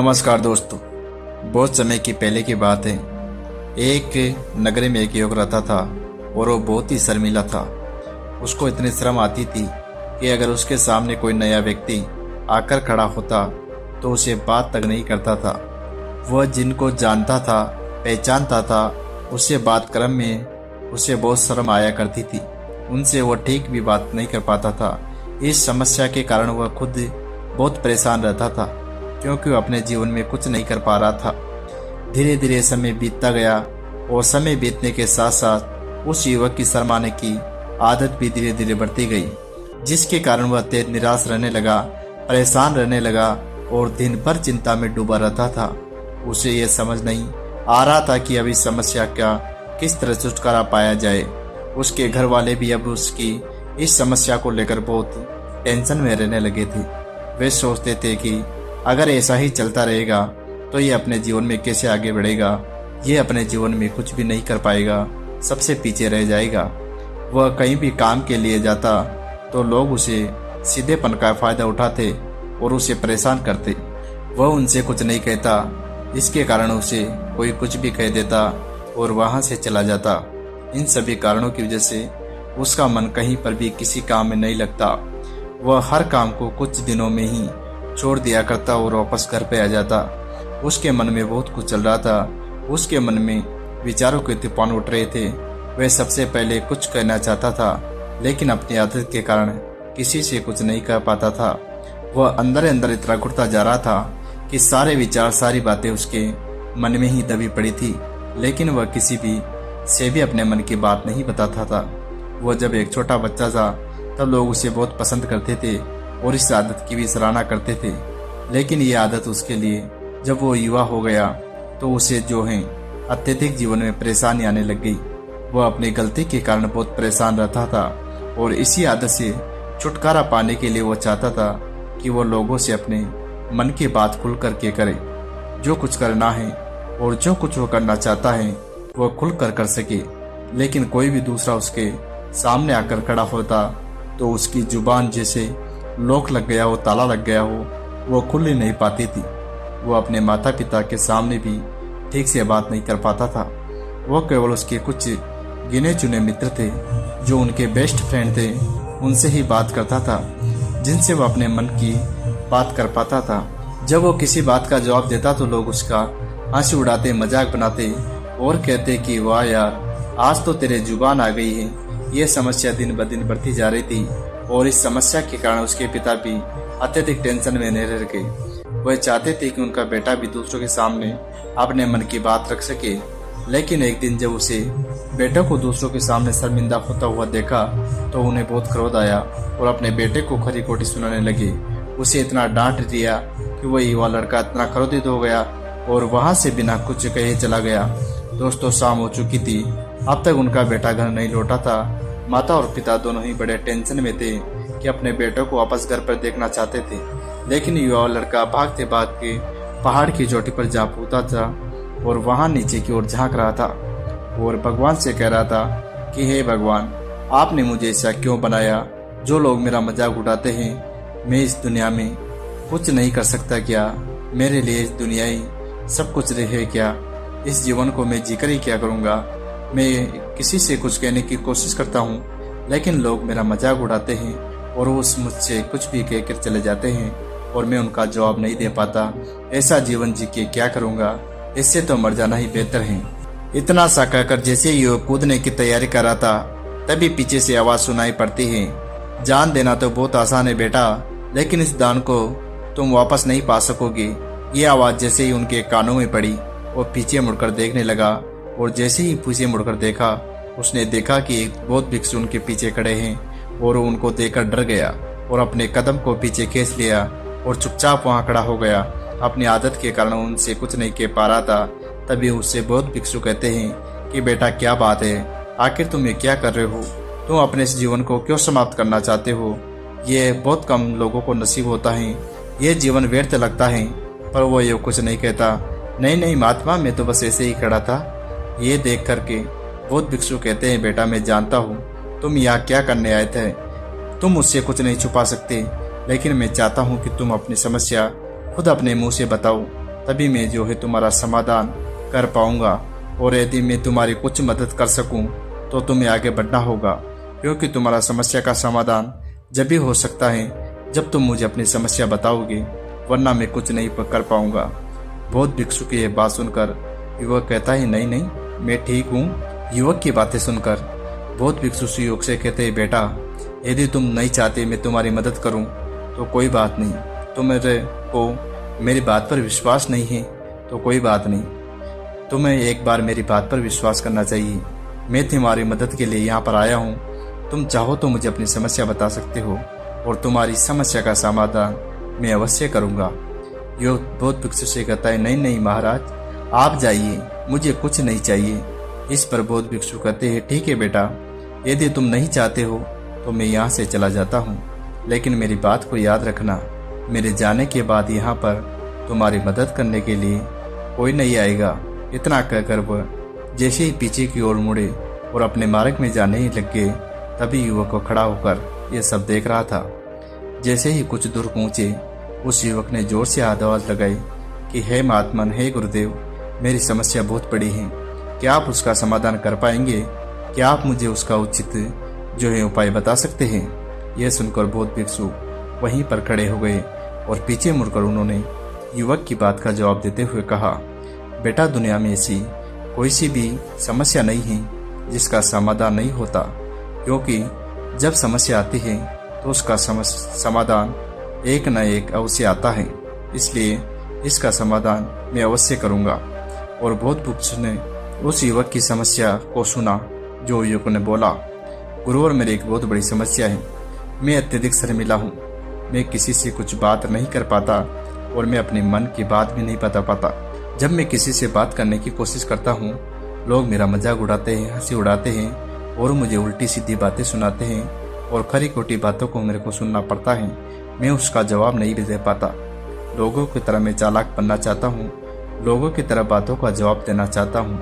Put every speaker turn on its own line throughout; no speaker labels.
नमस्कार दोस्तों। बहुत समय की पहले की बात है। एक नगर में एक युवक रहता था और वो बहुत ही शर्मीला था। उसको इतनी शर्म आती थी कि अगर उसके सामने कोई नया व्यक्ति आकर खड़ा होता तो उसे बात तक नहीं करता था। वह जिनको जानता था, पहचानता था, उससे बात करने में उसे बहुत शर्म आया करती थी। उनसे वह ठीक भी बात नहीं कर पाता था। इस समस्या के कारण वह खुद बहुत परेशान रहता था, क्योंकि वह अपने जीवन में कुछ नहीं कर पा रहा था। धीरे धीरे समय बीतता गया और समय बीतने के साथ साथ उस युवक की शर्माने की आदत भी धीरे धीरे बढ़ती गई, जिसके कारण वह तेज निराश रहने लगा, परेशान रहने लगा और दिन भर चिंता में डूबा रहता था। उसे यह समझ नहीं आ रहा था कि अब इस समस्या का किस तरह छुटकारा पाया जाए। उसके घर वाले भी अब उसकी इस समस्या को लेकर बहुत टेंशन में रहने लगे थे। वे सोचते थे कि अगर ऐसा ही चलता रहेगा तो ये अपने जीवन में कैसे आगे बढ़ेगा। ये अपने जीवन में कुछ भी नहीं कर पाएगा, सबसे पीछे रह जाएगा। वह कहीं भी काम के लिए जाता तो लोग उसे सीधेपन का फायदा उठाते और उसे परेशान करते। वह उनसे कुछ नहीं कहता, इसके कारण उसे कोई कुछ भी कह देता और वहां से चला जाता। इन सभी कारणों की वजह से उसका मन कहीं पर भी किसी काम में नहीं लगता। वह हर काम को कुछ दिनों में ही छोड़ दिया करता और वापस घर पे आ जाता। उसके मन में बहुत कुछ चल रहा था। उसके मन में विचारों के तूफान उठ रहे थे। वह सबसे पहले कुछ कहना चाहता था, लेकिन अपनी आदत के कारण किसी से कुछ नहीं कह पाता था। वह अंदर अंदर इतना घुटता जा रहा था कि सारे विचार, सारी बातें उसके मन में ही दबी पड़ी थी, लेकिन वह किसी भी से भी अपने मन की बात नहीं बताता था। वह जब एक छोटा बच्चा था तब लोग उसे बहुत पसंद करते थे और इस आदत की भी सराहना करते थे। लेकिन ये आदत उसके लिए जब वो युवा हो गया तो उसे जो है अत्यधिक जीवन में परेशानी आने लग गई। वह अपनी गलती के कारण बहुत परेशान रहता था और इसी आदत से छुटकारा पाने के लिए वह चाहता था कि वो लोगों से अपने मन की बात खुल करके करे। जो कुछ करना है और जो कुछ वो करना चाहता है वह खुल कर सके। लेकिन कोई भी दूसरा उसके सामने आकर खड़ा होता तो उसकी जुबान जैसे लॉक लग गया हो, ताला लग गया हो, वो खुल ही नहीं पाती थी। वो अपने माता पिता के सामने भी ठीक से बात नहीं कर पाता था। वो केवल उसके कुछ गिने चुने मित्र थे जो उनके बेस्ट फ्रेंड थे, उनसे ही बात करता था, जिनसे वो अपने मन की बात कर पाता था। जब वो किसी बात का जवाब देता तो लोग उसका हंसी उड़ाते, मजाक बनाते और कहते कि वाह यार, आज तो तेरे जुबान आ गई है। ये समस्या दिन ब दिन बढ़ती जा रही थी और इस समस्या के कारण उसके पिता भी अत्यधिक टेंशन में रह गए। वह चाहते थे कि उनका बेटा भी दूसरों के सामने अपने मन की बात रख सके। लेकिन एक दिन जब उसे बेटे को दूसरों के सामने शर्मिंदा होता हुआ देखा तो उन्हें बहुत क्रोध आया और अपने बेटे को खरी खोटी सुनाने लगे। उसे इतना डांट दिया कि वह युवा लड़का इतना क्रोधित हो गया और वहां से बिना कुछ कहे चला गया। दोस्तों, शाम हो चुकी थी। अब तक उनका बेटा घर नहीं लौटा था। माता और पिता दोनों ही बड़े टेंशन में थे कि अपने बेटों को वापस घर पर देखना चाहते थे। लेकिन युवा लड़का भागते भागते पहाड़ की चोटी पर जा पहुंचा था और वहां नीचे की ओर झांक रहा था और भगवान से कह रहा था कि हे भगवान, आपने मुझे ऐसा क्यों बनाया? जो लोग मेरा मजाक उड़ाते हैं, मैं इस दुनिया में कुछ नहीं कर सकता क्या? मेरे लिए इस दुनिया ही सब कुछ रहे क्या? इस जीवन को मैं जीकर ही क्या करूँगा? मैं किसी से कुछ कहने की कोशिश करता हूँ, लेकिन लोग मेरा मजाक उड़ाते हैं और वो मुझसे कुछ भी कहकर चले जाते हैं और मैं उनका जवाब नहीं दे पाता। ऐसा जीवन जी के क्या करूँगा? इससे तो मर जाना ही बेहतर है। इतना सा कहकर जैसे ही वो कूदने की तैयारी कर रहा था तभी पीछे से आवाज सुनाई पड़ती है, जान देना तो बहुत आसान है बेटा, लेकिन इस दान को तुम वापस नहीं पा सकोगे। ये आवाज जैसे ही उनके कानों में पड़ी वो पीछे मुड़कर देखने लगा और जैसे ही पीछे मुड़कर देखा उसने देखा कि एक बौद्ध भिक्षु उनके पीछे खड़े हैं और वो उनको देखकर डर गया और अपने कदम को पीछे खींच लिया और चुपचाप वहां खड़ा हो गया। अपनी आदत के कारण उनसे कुछ नहीं कह पा रहा था। तभी उससे बौद्ध भिक्षु कहते हैं कि बेटा, क्या बात है? आखिर तुम ये क्या कर रहे हो? तुम अपने इस जीवन को क्यों समाप्त करना चाहते हो? ये बहुत कम लोगों को नसीब होता है। ये जीवन व्यर्थ लगता है। पर वो ये कुछ नहीं कहता। नहीं महात्मा, मैं तो बस ऐसे ही खड़ा था। ये देख करके बौद्ध भिक्षु कहते हैं, बेटा, मैं जानता हूँ तुम यहाँ क्या करने आए थे। तुम मुझसे कुछ नहीं छुपा सकते, लेकिन मैं चाहता हूँ कि तुम अपनी समस्या खुद अपने मुंह से बताओ। तभी मैं जो है तुम्हारा समाधान कर पाऊंगा। और यदि मैं तुम्हारी कुछ मदद कर सकूं तो तुम्हें आगे बढ़ना होगा, क्योंकि तुम्हारा समस्या का समाधान जब भी हो सकता है जब तुम मुझे अपनी समस्या बताओगे, वरना मैं कुछ नहीं कर पाऊंगा। बौद्ध भिक्षु की यह बात सुनकर युवक कहता है, नहीं नहीं मैं ठीक हूँ। युवक की बातें सुनकर बौद्ध भिक्षु युवक से कहते हैं, बेटा यदि तुम नहीं चाहते मैं तुम्हारी मदद करूं तो कोई बात नहीं, तुम्हारे को मेरी बात पर विश्वास नहीं है तो कोई बात नहीं, तुम्हें एक बार मेरी बात पर विश्वास करना चाहिए। मैं तुम्हारी मदद के लिए यहाँ पर आया हूँ। तुम चाहो तो मुझे अपनी समस्या बता सकते हो और तुम्हारी समस्या का समाधान मैं अवश्य करूँगा। युवक बौद्ध भिक्षु से कहता है, नहीं नहीं महाराज आप जाइए, मुझे कुछ नहीं चाहिए। इस पर बौद्ध भिक्षु कहते हैं, ठीक है बेटा, यदि तुम नहीं चाहते हो तो मैं यहाँ से चला जाता हूँ, लेकिन मेरी बात को याद रखना, मेरे जाने के बाद यहाँ पर तुम्हारी मदद करने के लिए कोई नहीं आएगा। इतना कहकर वह जैसे ही पीछे की ओर मुड़े और अपने मार्ग में जाने ही लग गए, तभी युवक को खड़ा होकर यह सब देख रहा था। जैसे ही कुछ दूर पहुंचे, उस युवक ने जोर से आवाज लगाई कि हे महात्मन, हे गुरुदेव, मेरी समस्या बहुत बड़ी है, क्या आप उसका समाधान कर पाएंगे? क्या आप मुझे उसका उचित जो है उपाय बता सकते हैं? यह सुनकर बौद्ध भिक्षु वहीं पर खड़े हो गए और पीछे मुड़कर उन्होंने युवक की बात का जवाब देते हुए कहा, बेटा दुनिया में ऐसी कोई सी भी समस्या नहीं है जिसका समाधान नहीं होता, क्योंकि जब समस्या आती है तो उसका समाधान एक न एक अवश्य आता है, इसलिए इसका समाधान मैं अवश्य करूंगा। और बौद्ध भिक्षु ने उस युवक की समस्या को सुना। जो युवक ने बोला, गुरुवर मेरी एक बहुत बड़ी समस्या है, मैं अत्यधिक शर्मिला हूँ, मैं किसी से कुछ बात नहीं कर पाता और मैं अपने मन की बात भी नहीं बता पाता। जब मैं किसी से बात करने की कोशिश करता हूँ, लोग मेरा मजाक उड़ाते हैं, हंसी उड़ाते हैं और मुझे उल्टी सीधी बातें सुनाते हैं और खरी खोटी बातों को मेरे को सुनना पड़ता है। मैं उसका जवाब नहीं भी दे पाता। लोगों की तरह मैं चालाक बनना चाहता हूँ, लोगों की तरह बातों का जवाब देना चाहता हूँ,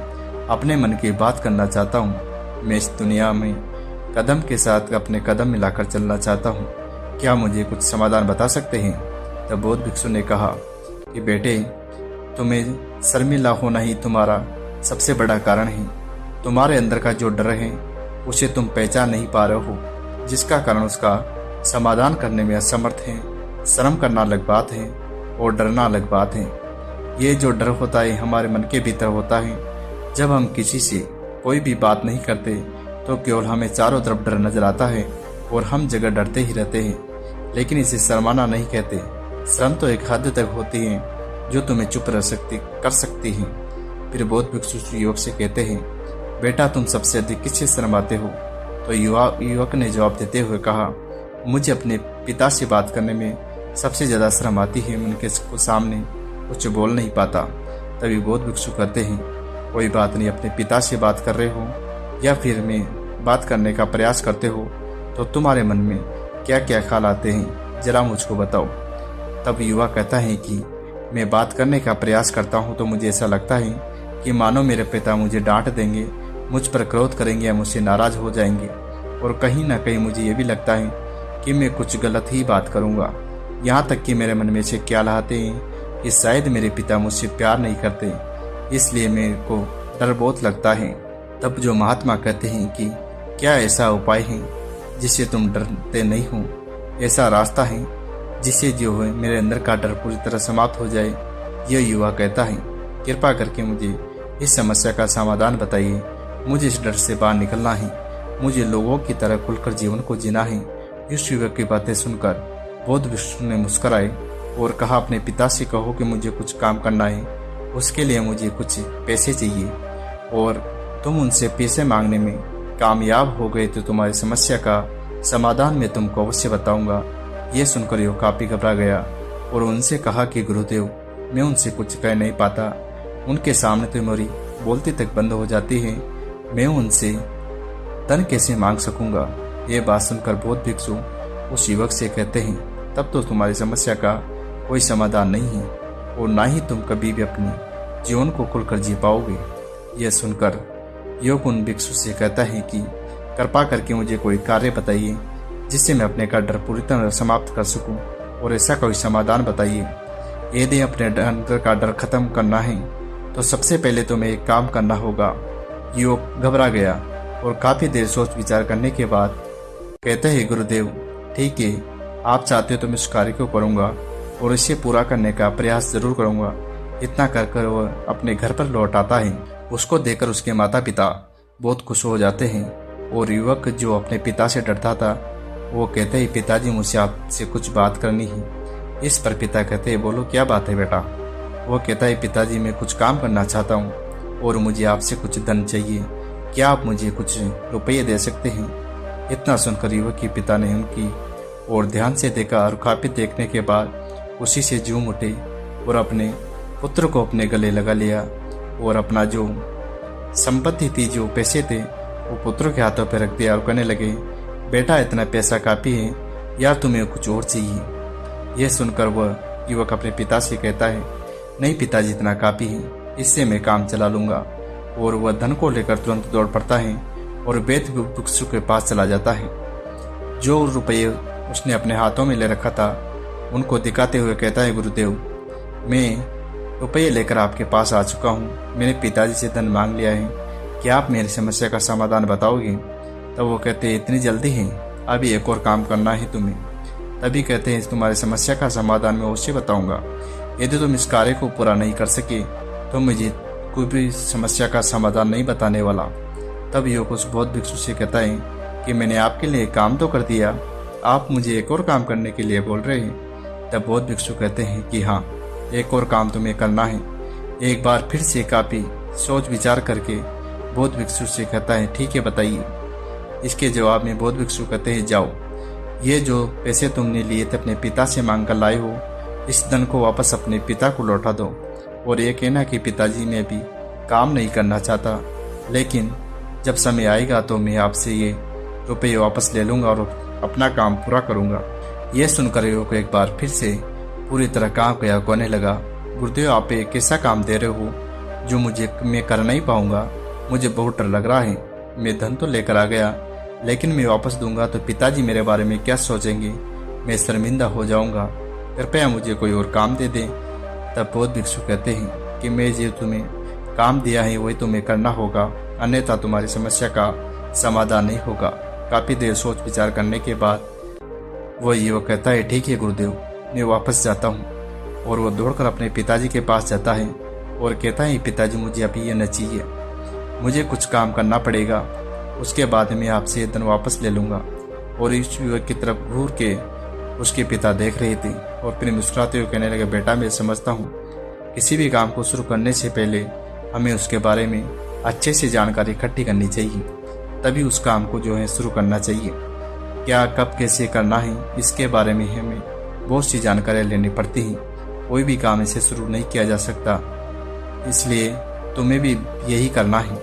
अपने मन की बात करना चाहता हूँ। मैं इस दुनिया में कदम के साथ अपने कदम मिलाकर चलना चाहता हूँ। क्या मुझे कुछ समाधान बता सकते हैं? तब बौद्ध भिक्षु ने कहा कि बेटे, तुम्हें शर्मिला होना ही तुम्हारा सबसे बड़ा कारण है। तुम्हारे अंदर का जो डर है उसे तुम पहचान नहीं पा रहे हो, जिसका कारण उसका समाधान करने में असमर्थ है। शर्म करना अलग बात है और डरना अलग बात है। ये जो डर होता है हमारे मन के भीतर होता है। जब हम किसी से कोई भी बात नहीं करते तो केवल हमें चारों तरफ डर नजर आता है और हम जगह डरते ही रहते हैं, लेकिन इसे शर्माना नहीं कहते। शर्म तो एक हद तक होती है जो तुम्हें चुप कर सकती है। फिर बौद्ध भिक्षु युवक से कहते हैं, बेटा तुम सबसे अधिक किससे शर्माते हो? तो युवक ने जवाब देते हुए कहा, मुझे अपने पिता से बात करने में सबसे ज्यादा शर्म आती है, उनके सामने कुछ बोल नहीं पाता। तभी बौद्ध भिक्षु कहते हैं, कोई बात नहीं, अपने पिता से बात कर रहे हो या फिर मैं बात करने का प्रयास करते हो तो तुम्हारे मन में क्या क्या ख्याल आते हैं, जरा मुझको बताओ। तब युवा कहता है कि मैं बात करने का प्रयास करता हूँ तो मुझे ऐसा लगता है कि मानो मेरे पिता मुझे डांट देंगे, मुझ पर क्रोध करेंगे या मुझसे नाराज हो जाएंगे, और कहीं ना कहीं मुझे ये भी लगता है कि मैं कुछ गलत ही बात करूँगा। यहाँ तक कि मेरे मन में से ख्याल आते हैं कि शायद मेरे पिता मुझसे प्यार नहीं करते, इसलिए मेरे को डर बहुत लगता है। तब जो महात्मा कहते हैं कि क्या ऐसा उपाय है जिससे तुम डरते नहीं हो, ऐसा रास्ता है जिससे जो है मेरे अंदर का डर पूरी तरह समाप्त हो जाए? यह युवा कहता है, कृपा करके मुझे इस समस्या का समाधान बताइए, मुझे इस डर से बाहर निकलना है, मुझे लोगों की तरह खुलकर जीवन को जीना है। इस युवक की बातें सुनकर बौद्ध भिक्षु ने मुस्कुराए और कहा, अपने पिता से कहो कि मुझे कुछ काम करना है, उसके लिए मुझे कुछ पैसे चाहिए, और तुम उनसे पैसे मांगने में कामयाब हो गए तो तुम्हारी समस्या का समाधान मैं तुमको अवश्य बताऊंगा। यह सुनकर यो काफी घबरा गया और उनसे कहा कि गुरुदेव, मैं उनसे कुछ कह नहीं पाता, उनके सामने तो मेरी बोलती तक बंद हो जाती है, मैं उनसे धन कैसे मांग सकूंगा? ये बात सुनकर बौद्ध भिक्षु उस युवक से कहते हैं, तब तो तुम्हारी समस्या का कोई समाधान नहीं है और ना ही तुम कभी भी अपने जीवन को खुलकर जी पाओगे। यह सुनकर युवक उन भिक्षु से कहता है कि कृपा करके मुझे कोई कार्य बताइए जिससे मैं अपने का डर पूरी तरह समाप्त कर सकूं, और ऐसा कोई समाधान बताइए यदि अपने डर का डर खत्म करना है तो सबसे पहले तुम्हें एक काम करना होगा। युवक घबरा गया और काफी देर सोच विचार करने के बाद कहते हैं, गुरुदेव ठीक है, आप चाहते हो तो मैं इस कार्य को करूंगा और इसे पूरा करने का प्रयास जरूर करूंगा। इतना कर वह अपने घर पर लौट आता है। उसको देखकर उसके माता पिता बहुत खुश हो जाते हैं और युवक जो अपने पिता से डरता था वो कहते हैं, पिताजी मुझसे आपसे कुछ बात करनी है। इस पर पिता कहते हैं, बोलो क्या बात है बेटा। वो कहता है, पिताजी मैं कुछ काम करना चाहता हूँ और मुझे आपसे कुछ धन चाहिए, क्या आप मुझे कुछ रुपये दे सकते हैं। इतना सुनकर युवक के पिता ने उनकी और ध्यान से देखा और काफी देखने के बाद उसी से झूम उठे और अपने पुत्र को अपने गले लगा लिया और अपना जो संपत्ति थी, जो पैसे थे, वो पुत्र के हाथों पर रख दिया और कहने लगे, बेटा इतना पैसा काफी है या तुम्हें कुछ और चाहिए। यह सुनकर वह युवक अपने पिता से कहता है, नहीं पिताजी इतना काफी है, इससे मैं काम चला लूंगा। और वह धन को लेकर तुरंत दौड़ पड़ता है और वेद भिक्षु के पास चला जाता है। जो रुपये उसने अपने हाथों में ले रखा था उनको दिखाते हुए कहता है, गुरुदेव मैं रुपये लेकर आपके पास आ चुका हूँ, मैंने पिताजी से धन मांग लिया है, क्या आप मेरी समस्या का समाधान बताओगे। तब वो कहते हैं, इतनी जल्दी है, अभी एक और काम करना है तुम्हें। तभी कहते हैं, तुम्हारी समस्या का समाधान मैं उससे बताऊंगा, यदि तुम इस कार्य को पूरा नहीं कर सके तो मुझे कोई भी समस्या का समाधान नहीं बताने वाला। तब युवक उस बौद्ध भिक्षु से कहता है कि मैंने आपके लिए काम तो कर दिया, आप मुझे एक और काम करने के लिए बोल रहे हैं। तब बौद्ध भिक्षु कहते हैं कि हाँ, एक और काम तुम्हें करना है। एक बार फिर से काफी सोच विचार करके बौद्ध भिक्षु से कहता है, ठीक है बताइए। इसके जवाब में बौद्ध भिक्षु कहते हैं, जाओ ये जो पैसे तुमने लिए थे अपने पिता से मांग कर लाए हो, इस धन को वापस अपने पिता को लौटा दो और ये कहना कि पिताजी मैं भी काम नहीं करना चाहता, लेकिन जब समय आएगा तो मैं आपसे ये रुपये वापस ले लूंगा और अपना काम पूरा करूंगा। यह सुनकर युवक एक बार फिर से पूरी तरह काम गया कहने लगा, गुरुदेव आप एक ऐसा काम दे रहे हो जो मैं कर नहीं पाऊंगा, मुझे बहुत डर लग रहा है। मैं धन तो लेकर आ गया लेकिन मैं वापस दूंगा तो पिताजी मेरे बारे में क्या सोचेंगे, मैं शर्मिंदा हो जाऊंगा, कृपया मुझे कोई और काम दे दें। तब बौद्ध भिक्षु कहते हैं कि मैं जो तुम्हें काम दिया है वही तुम्हें करना होगा, अन्यथा तुम्हारी समस्या का समाधान नहीं होगा। काफी देर सोच विचार करने के बाद वह युवक कहता है, ठीक है गुरुदेव मैं वापस जाता हूँ। और वह दौड़कर अपने पिताजी के पास जाता है और कहता है, पिताजी मुझे अभी ये न चाहिए, मुझे कुछ काम करना पड़ेगा, उसके बाद मैं आपसे धन वापस ले लूंगा। और इस युवक की तरफ घूर के उसके पिता देख रहे थे और फिर मुस्कुराते हुए कहने लगे, बेटा मैं समझता हूँ किसी भी काम को शुरू करने से पहले हमें उसके बारे में अच्छे से जानकारी इकट्ठी करनी चाहिए, तभी उस काम को जो है शुरू करना चाहिए। क्या कब कैसे करना है इसके बारे में हमें बहुत सी जानकारियाँ लेनी पड़ती हैं, कोई भी काम ऐसे शुरू नहीं किया जा सकता, इसलिए तुम्हें भी यही करना है,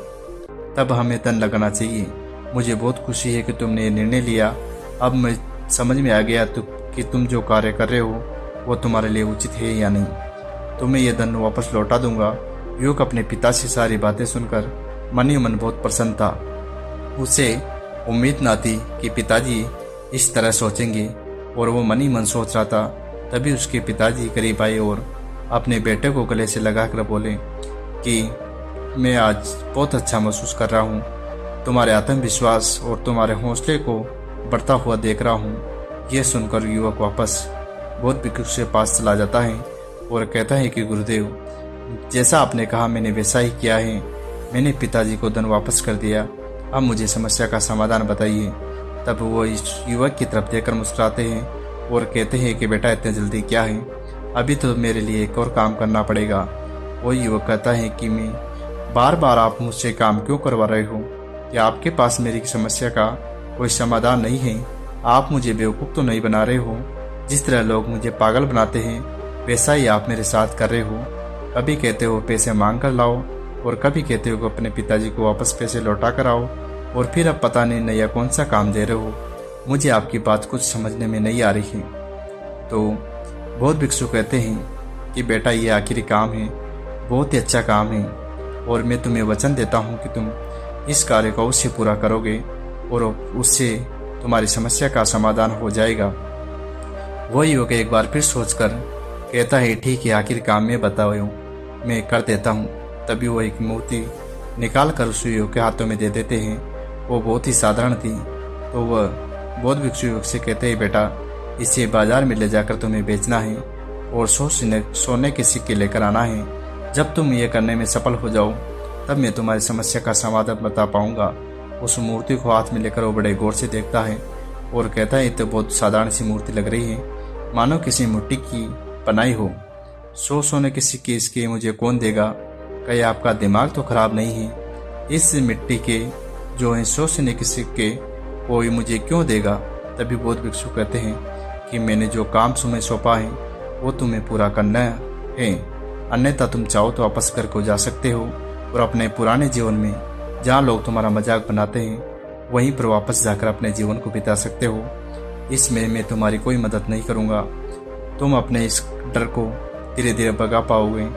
तब हमें धन लगाना चाहिए। मुझे बहुत खुशी है कि तुमने ये निर्णय लिया, अब मैं समझ में आ गया कि तुम जो कार्य कर रहे हो वो तुम्हारे लिए उचित है या नहीं। तुम्हें यह धन वापस लौटा दूंगा। युवक अपने पिता से सारी बातें सुनकर मन ही मन बहुत प्रसन्न था। उसे उम्मीद न थी कि पिताजी इस तरह सोचेंगे और वो मन ही मन सोच रहा था। तभी उसके पिताजी करीब आए और अपने बेटे को गले से लगाकर बोले कि मैं आज बहुत अच्छा महसूस कर रहा हूँ, तुम्हारे आत्मविश्वास और तुम्हारे हौसले को बढ़ता हुआ देख रहा हूँ। यह सुनकर युवक वापस बौद्ध भिक्षु के पास चला जाता है और कहता है कि गुरुदेव जैसा आपने कहा मैंने वैसा ही किया है, मैंने पिताजी को धन वापस कर दिया, अब मुझे समस्या का समाधान बताइए। तब वो इस युवक की तरफ देखकर मुस्कुराते हैं और कहते हैं कि बेटा इतने जल्दी क्या है, अभी तो मेरे लिए एक और काम करना पड़ेगा। वो युवक कहता है कि मैं बार बार आप मुझसे काम क्यों करवा रहे हो, क्या आपके पास मेरी समस्या का कोई समाधान नहीं है, आप मुझे बेवकूफ़ तो नहीं बना रहे हो, जिस तरह लोग मुझे पागल बनाते हैं वैसा ही आप मेरे साथ कर रहे हो। कभी कहते हो पैसे मांग कर लाओ और कभी कहते हो अपने पिताजी को वापस पैसे लौटा कर आओ, और फिर अब पता नहीं नया कौन सा काम दे रहे हो, मुझे आपकी बात कुछ समझने में नहीं आ रही है। तो बौद्ध भिक्षु कहते हैं कि बेटा ये आखिरी काम है, बहुत ही अच्छा काम है और मैं तुम्हें वचन देता हूँ कि तुम इस कार्य को उससे पूरा करोगे और उससे तुम्हारी समस्या का समाधान हो जाएगा। वह युवक एक बार फिर सोचकर कहता है ठीक है, आखिर काम में बताओ, मैं कर देता हूँ। तभी वो एक मूर्ति निकाल कर उस युवक के हाथों में दे देते हैं। वो बहुत ही साधारण थी। तो वह बौद्ध भिक्षु युवक से कहते हैं बेटा, इसे बाजार में ले जाकर तुम्हें बेचना है और सोने के सिक्के लेकर आना है। जब तुम ये करने में सफल हो जाओ तब मैं तुम्हारी समस्या का समाधान बता पाऊंगा। उस मूर्ति को हाथ में लेकर वो बड़े गौर से देखता है और कहता है तो बहुत साधारण सी मूर्ति लग रही है, मानो किसी मिट्टी की बनाई हो। 100 सोने के सिक्के इसके मुझे कौन देगा? कहीं आपका दिमाग तो खराब नहीं है? इस मिट्टी के जो है 100 सोने के सिक्के कोई मुझे क्यों देगा? तभी बौद्ध भिक्षु कहते हैं कि मैंने जो काम तुम्हें सौंपा है वो तुम्हें पूरा करना है, अन्यथा तुम चाहो तो वापस घर को जा सकते हो और अपने पुराने जीवन में जहाँ लोग तुम्हारा मजाक बनाते हैं वहीं पर वापस जाकर अपने जीवन को बिता सकते हो। इसमें मैं तुम्हारी कोई मदद नहीं करूँगा। तुम अपने इस डर को धीरे धीरे भगा पाओगे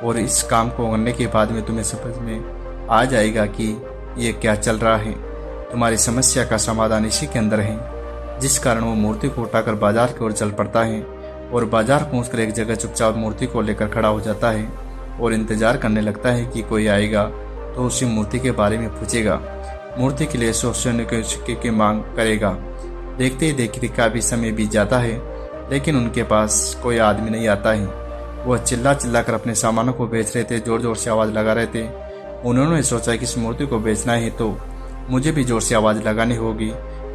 और इस काम को करने के बाद में तुम्हें समझ में आ जाएगा कि ये क्या चल रहा है। तुम्हारी समस्या का समाधान इसी के अंदर है। जिस कारण वो मूर्ति को उठाकर बाजार की ओर चल पड़ता है और बाजार पहुंचकर एक जगह चुपचाप मूर्ति को लेकर खड़ा हो जाता है और इंतजार करने लगता है कि कोई आएगा तो उसी मूर्ति के बारे में पूछेगा। मूर्ति के लिए 100 सोने के सिक्के की मांग करेगा। देखते ही देखते काफी समय बीत जाता है लेकिन उनके पास कोई आदमी नहीं आता है। वह चिल्ला चिल्ला कर अपने सामानों को बेच रहे थे, जोर जोर से आवाज लगा रहे थे। उन्होंने सोचा कि इस मूर्ति को बेचना है तो मुझे भी जोर से आवाज लगानी होगी।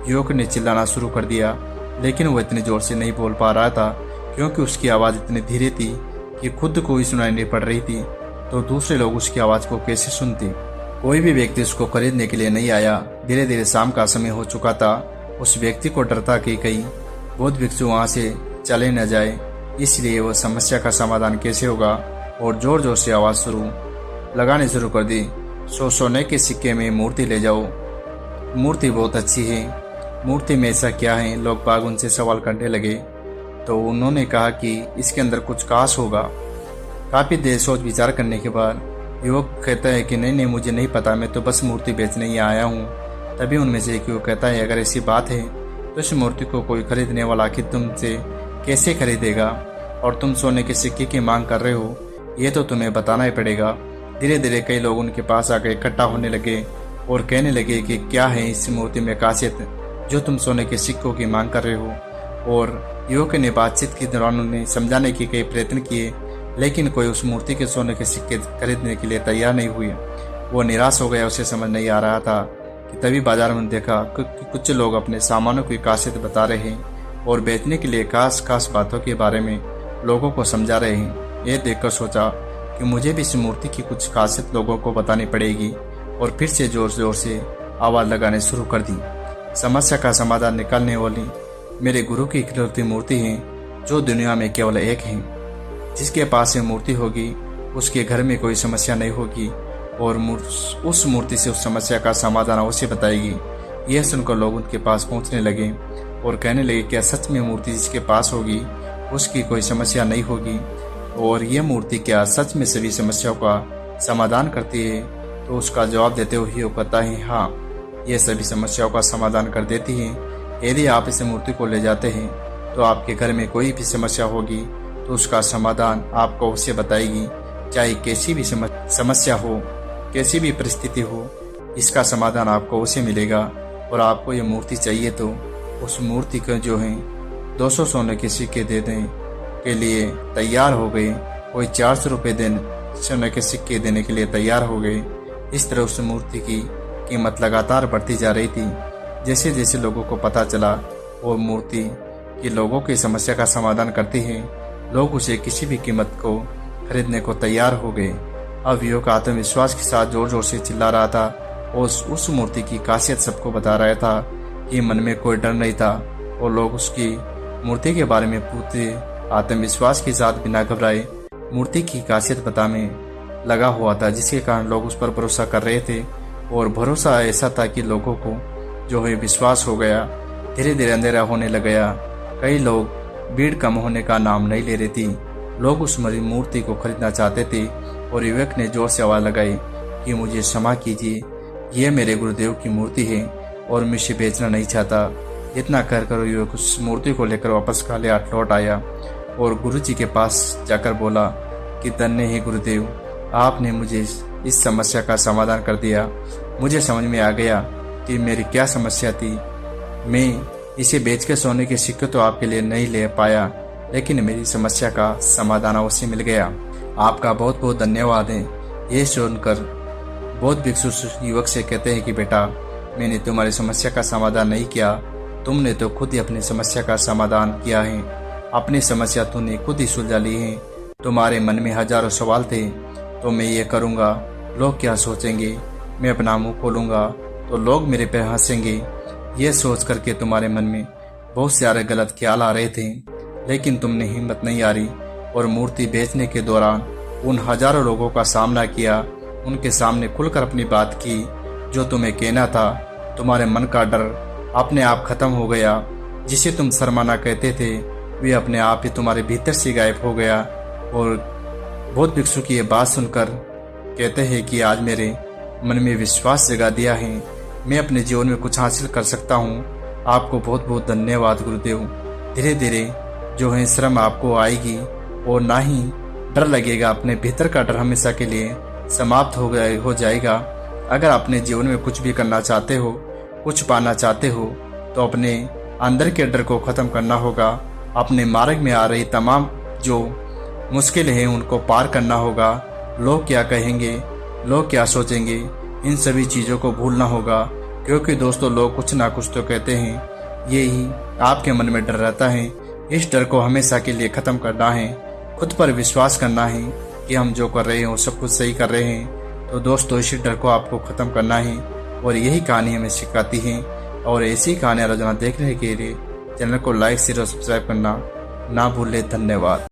युवक ने चिल्लाना शुरू कर दिया लेकिन वह इतनी जोर से नहीं बोल पा रहा था क्योंकि उसकी आवाज इतनी धीरे थी कि खुद को ही सुनाई नहीं पड़ रही थी, तो दूसरे लोग उसकी आवाज को कैसे सुनते। कोई भी व्यक्ति उसको खरीदने के लिए नहीं आया। धीरे धीरे शाम का समय हो चुका था। उस व्यक्ति को डर था कि कहीं बौद्ध भिक्षु वहां से चले न जाए, इसलिए वह समस्या का समाधान कैसे होगा और जोर जोर से आवाज लगाने शुरू कर दी। 100 सोने के सिक्के में मूर्ति ले जाओ। मूर्ति बहुत अच्छी है, मूर्ति में ऐसा क्या है? लोग बाग उनसे सवाल करने लगे तो उन्होंने कहा कि इसके अंदर कुछ खास होगा। काफी देर सोच विचार करने के बाद युवक कहता है कि नहीं मुझे नहीं पता, मैं तो बस मूर्ति बेचने ही आया हूँ। तभी उनमें से एक युवक कहता है अगर ऐसी बात है तो इस मूर्ति को कोई खरीदने वाला आखिर तुमसे कैसे खरीदेगा? और तुम सोने के सिक्के की मांग कर रहे हो, ये तो तुम्हें बताना ही पड़ेगा। धीरे धीरे कई लोग उनके पास आकर इकट्ठा होने लगे और कहने लगे कि क्या है इस मूर्ति में खासियत जो तुम सोने के सिक्कों की मांग कर रहे हो। और युवक ने बातचीत के दौरान उन्हें समझाने के कई प्रयत्न किए लेकिन कोई उस मूर्ति के सोने के सिक्के खरीदने के लिए तैयार नहीं हुए। वो निराश हो गया, उसे समझ नहीं आ रहा था कि तभी बाजार में देखा कि कुछ लोग अपने सामानों की खासियत बता रहे हैं और बेचने के लिए खास बातों के बारे में लोगों को समझा रहे हैं। ये देखकर सोचा कि मुझे भी इस मूर्ति की कुछ खासियत लोगों को बतानी पड़ेगी और फिर से जोर जोर से आवाज लगाने शुरू कर दी। समस्या का समाधान निकालने वाली मेरे गुरु की इकलौती मूर्ति है जो दुनिया में केवल एक है। जिसके पास ये मूर्ति होगी उसके घर में कोई समस्या नहीं होगी और उस मूर्ति से उस समस्या का समाधान अवश्य बताएगी। यह सुनकर लोग उनके पास पहुंचने लगे और कहने लगे क्या सच में मूर्ति जिसके पास होगी उसकी कोई समस्या नहीं होगी? और यह मूर्ति क्या सच में सभी समस्याओं का समाधान करती है? तो उसका जवाब देते हुए वो कहता है हाँ, यह सभी समस्याओं का समाधान कर देती है। यदि आप इस मूर्ति को ले जाते हैं तो आपके घर में कोई भी समस्या होगी तो उसका समाधान आपको अवश्य बताएगी। चाहे कैसी भी समस्या हो, कैसी भी परिस्थिति हो, इसका समाधान आपको अवश्य मिलेगा। और आपको ये मूर्ति चाहिए तो उस मूर्ति को जो है 200 सोने के सिक्के दे दें के लिए तैयार हो गए। कोई 400 रुपये सोने के सिक्के देने के लिए तैयार हो गए। इस तरह उस मूर्ति की कीमत लगातार बढ़ती जा रही थी। जैसे जैसे लोगों को पता चला वो मूर्ति की लोगों की समस्या का समाधान करती है, लोग उसे किसी भी कीमत को खरीदने को तैयार हो गए। अब युवक आत्मविश्वास के साथ जोर जोर से चिल्ला रहा था और उस मूर्ति की खासियत सबको बता रहा था कि मन में कोई डर नहीं था और लोग उसकी मूर्ति के बारे में पूछते आत्मविश्वास के साथ बिना घबराए मूर्ति की खासियत बताने लगा हुआ था, जिसके कारण लोग उस पर भरोसा कर रहे थे। और भरोसा ऐसा था कि लोगों को जो है विश्वास हो गया। धीरे धीरे अंधेरा होने लग गया। कई लोग, भीड़ कम होने का नाम नहीं ले रही थी। लोग उस मूर्ति को खरीदना चाहते थे और युवक ने जोर से आवाज लगाई कि मुझे क्षमा कीजिए, ये मेरे गुरुदेव की मूर्ति है और मैं इसे बेचना नहीं चाहता। इतना कर युवक उस मूर्ति को लेकर वापस खाली हाथ लौट आया। और गुरुजी के पास जाकर बोला कि धन्य है गुरुदेव, आपने मुझे इस समस्या का समाधान कर दिया। मुझे समझ में आ गया कि मेरी क्या समस्या थी। मैं इसे बेच के सोने के सिक्के तो आपके लिए नहीं ले पाया, लेकिन मेरी समस्या का समाधान अवश्य मिल गया। आपका बहुत बहुत धन्यवाद है। ये सुनकर बौद्ध भिक्षु युवक से कहते हैं कि बेटा, मैंने तुम्हारी समस्या का समाधान नहीं किया, तुमने तो खुद ही अपनी समस्या का समाधान किया है। अपनी समस्या तुमने खुद ही सुलझा ली है। तुम्हारे मन में हजारों सवाल थे, तो मैं ये करूँगा, लोग क्या सोचेंगे, मैं अपना मुंह खोलूँगा तो लोग मेरे पे हंसेंगे। ये सोच करके तुम्हारे मन में बहुत सारे गलत ख्याल आ रहे थे, लेकिन तुमने हिम्मत नहीं हारी और मूर्ति बेचने के दौरान उन हजारों लोगों का सामना किया, उनके सामने खुलकर अपनी बात की। जो तुम्हें कहना था, तुम्हारे मन का डर अपने आप खत्म हो गया। जिसे तुम शर्माना कहते थे, वे अपने आप ही तुम्हारे भीतर से गायब हो गया। और बौद्ध भिक्षु की ये बात सुनकर कहते हैं कि आज मेरे मन में विश्वास जगा दिया है, मैं अपने जीवन में कुछ हासिल कर सकता हूँ। आपको बहुत बहुत धन्यवाद गुरुदेव। धीरे धीरे जो है श्रम आपको आएगी और ना ही डर लगेगा। अपने भीतर का डर हमेशा के लिए समाप्त हो जाएगा। अगर अपने जीवन में कुछ भी करना चाहते हो, कुछ पाना चाहते हो, तो अपने अंदर के डर को खत्म करना होगा। अपने मार्ग में आ रही तमाम जो मुश्किल है उनको पार करना होगा। लोग क्या कहेंगे, लोग क्या सोचेंगे, इन सभी चीज़ों को भूलना होगा। क्योंकि दोस्तों, लोग कुछ ना कुछ तो कहते हैं, यही आपके मन में डर रहता है। इस डर को हमेशा के लिए ख़त्म करना है। खुद पर विश्वास करना है कि हम जो कर रहे हैं वो सब कुछ सही कर रहे हैं। तो दोस्तों, इसी डर को आपको ख़त्म करना है और यही कहानी हमें सिखाती है। और ऐसी कहानियाँ रोजाना देखने के लिए चैनल को लाइक शेयर और सब्सक्राइब करना ना भूलें। धन्यवाद।